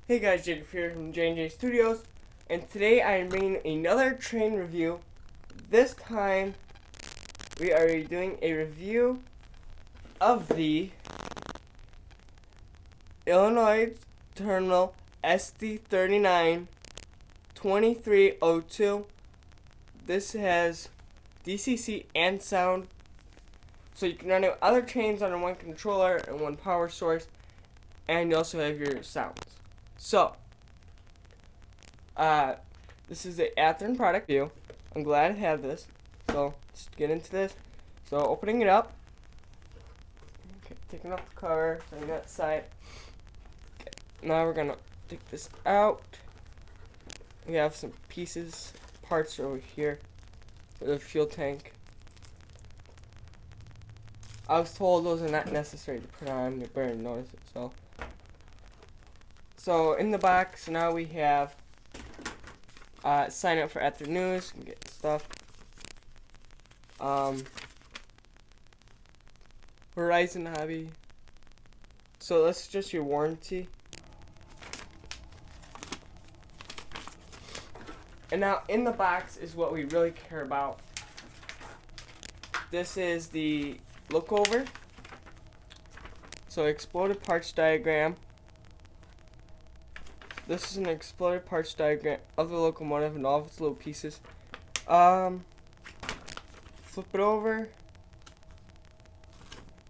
Hey guys, Jacob here from J&J Studios, and today I am bringing another train review. This time, we are doing a review of the Illinois Terminal SD39 2302. This has DCC and sound, so you can run other trains under one controller and one power source, and you also have your sounds. So, this is the Athearn product review. I'm glad I have this. So, let's get into this. So, opening it up. Okay, taking off the cover, setting that aside. Okay, now we're gonna take this out. We have some parts over here for the fuel tank. I was told those are not necessary to put on. You better notice it. So in the box now we have sign up for Athearn News and get stuff. Horizon Hobby. So that's just your warranty. And now in the box is what we really care about. This is the look over. So exploded parts diagram. This is an exploded parts diagram of the locomotive and all of its little pieces. Flip it over.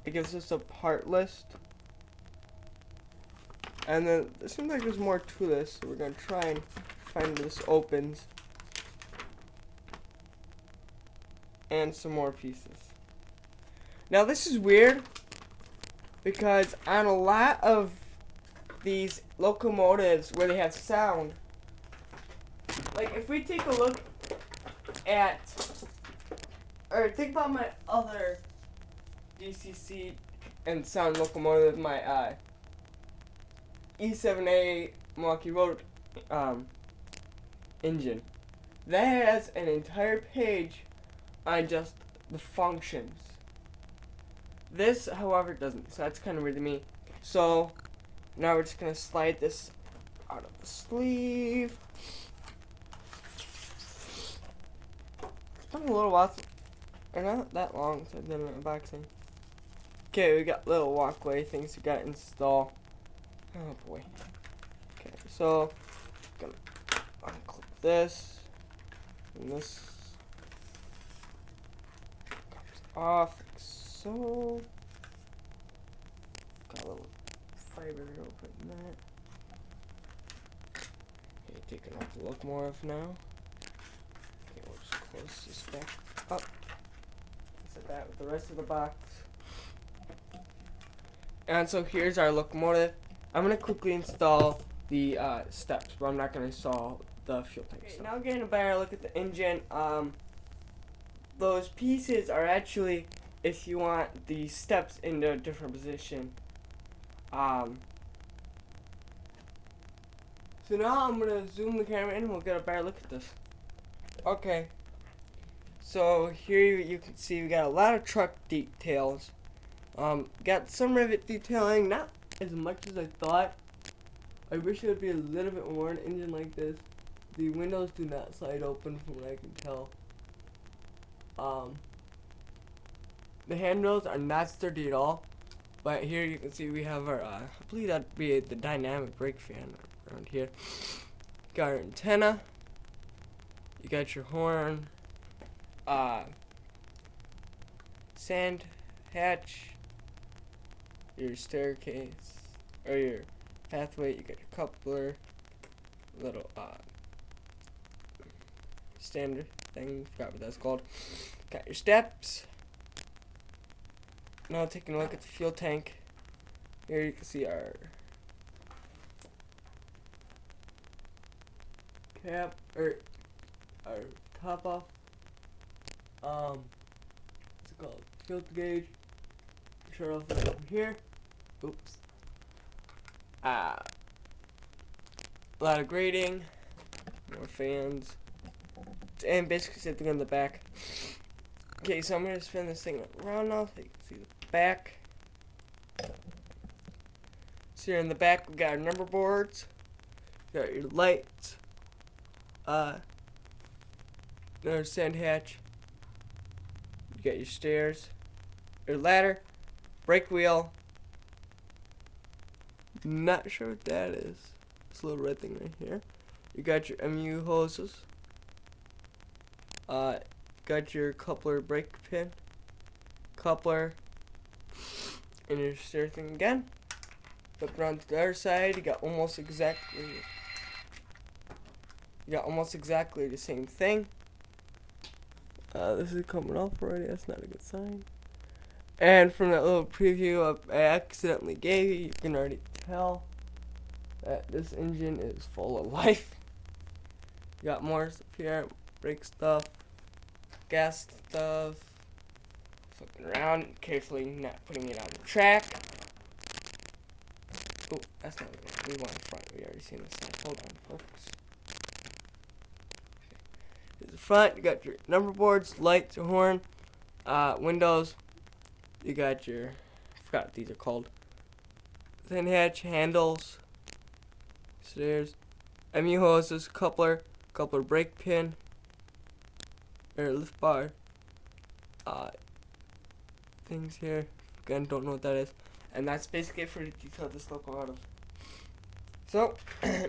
It gives us a part list. And then it seems like there's more to this, so we're gonna try and find this opens. And some more pieces. Now this is weird because on a lot of these locomotives where they have sound, like if we take a look at, or think about my other DCC and sound locomotive, my E7A Milwaukee Road engine, that has an entire page on just the functions. This, however, doesn't, so that's kind of weird to me. So now we're just going to slide this out of the sleeve. It's been a little while, or not that long since I've done an unboxing. Okay, we got little walkway things we got to install. Oh boy. Okay, so I'm going to unclip this, and this comes off like so. Got a little fiber to open that. Okay, taking off the locomotive now. Okay, we'll just close this back up. Set that with the rest of the box. And so here's our locomotive. I'm gonna quickly install the steps, but I'm not gonna install the fuel tank. Okay, now getting a better look at the engine. Those pieces are actually, if you want the steps into a different position. So now I'm gonna zoom the camera in and we'll get a better look at this. Okay. So here you can see we got a lot of truck details. Got some rivet detailing, not as much as I thought. I wish it would be a little bit more an engine like this. The windows do not slide open from what I can tell. The handrails are not sturdy at all. But here you can see we have our, I believe that'd be the dynamic brake fan around here. Got our antenna. You got your horn. Sand hatch. Your staircase. Or your pathway. You got your coupler. Little, standard thing. Forgot what that's called. Got your steps. Now taking a look at the fuel tank. Here you can see our cap, or our top off. What's it called? Filter gauge. Shut off that over here. Oops. A lot of grating. More fans. And basically same thing on the back. Okay, so I'm going to spin this thing around now so you can see the back. So here in the back we got our number boards. got your lights, another sand hatch, you got your stairs, your ladder, brake wheel, not sure what that is, this little red thing right here, you got your MU hoses, got your coupler brake pin, coupler, and your stair thing again. Flip around to the other side, you got almost exactly the same thing. This is coming off already, that's not a good sign. And from that little preview I accidentally gave you, you can already tell that this engine is full of life. You got more stuff here, brake stuff, gas stuff, flipping around, carefully not putting it on the track. Oh, that's not what we want in front, we already seen this side. Hold on, folks. Okay. Here's the front, you got your number boards, lights, your horn, windows, you got your, I forgot what these are called, thin hatch, handles, stairs, MU hoses, coupler brake pin, or lift bar, things here, again don't know what that is, and that's basically it for the detail this locomotive. So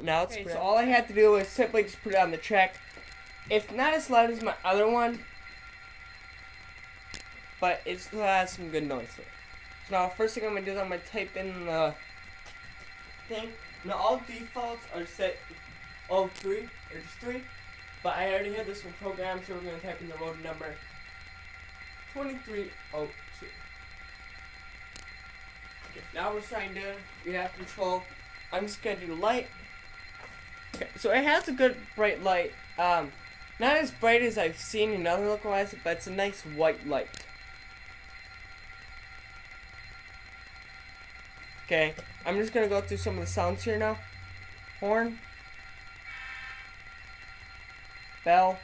now it's so all I had to do was simply just put it on the track. It's not as loud as my other one, but it still has some good noise to it. So now first thing I'm gonna do is I'm gonna type in the thing. Now all defaults are set 03 or just 3, but I already have this one programmed, so we're gonna type in the road number 2302. Okay, now we're signed in. We have control. I'm just gonna do the light. Okay, so it has a good bright light. Not as bright as I've seen in other locomotives, but it's a nice white light. Okay, I'm just gonna go through some of the sounds here now. Horn, bell,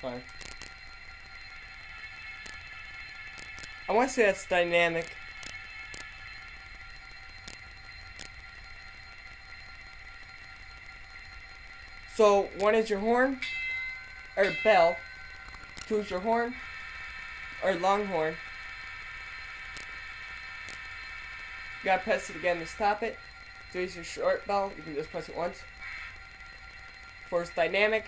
sorry. I want to say that's dynamic. So 1 is your horn, or bell, 2 is your horn, or long horn. You gotta press it again to stop it. 3 is your short bell, you can just press it once. 4 is dynamic.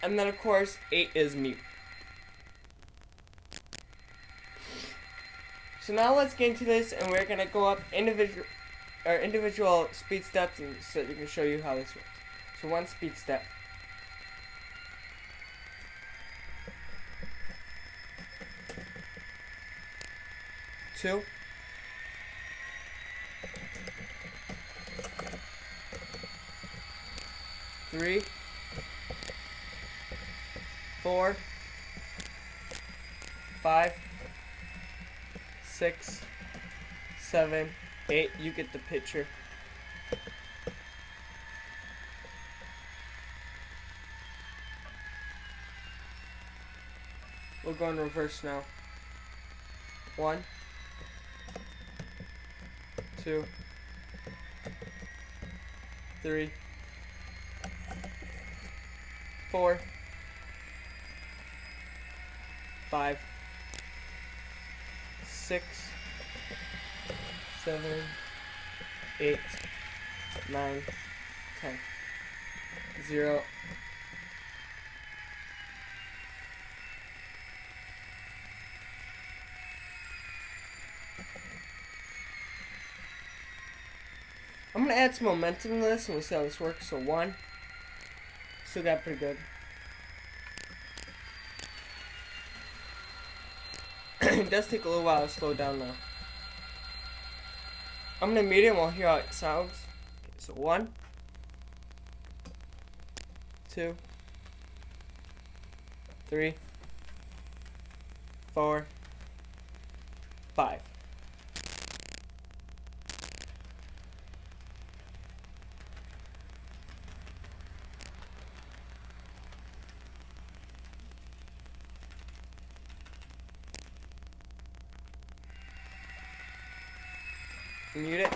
And then of course 8 is mute. So now let's get into this, and we're gonna go up individual speed steps, and so that we can show you how this works. So 1 speed step. 2. 3. 4. 5. 6, 7, 8. You get the picture. We'll go in reverse now. 1, 2, 3, 4, 5, 6, 7, 8, 9, 10, 0. I'm gonna add some momentum to this, and we'll see how this works. So 1, still got pretty good. It does take a little while to slow down now. I'm gonna mute it and we'll hear how it sounds. Okay, so 1, 2, 3, 4, 5. Mute it.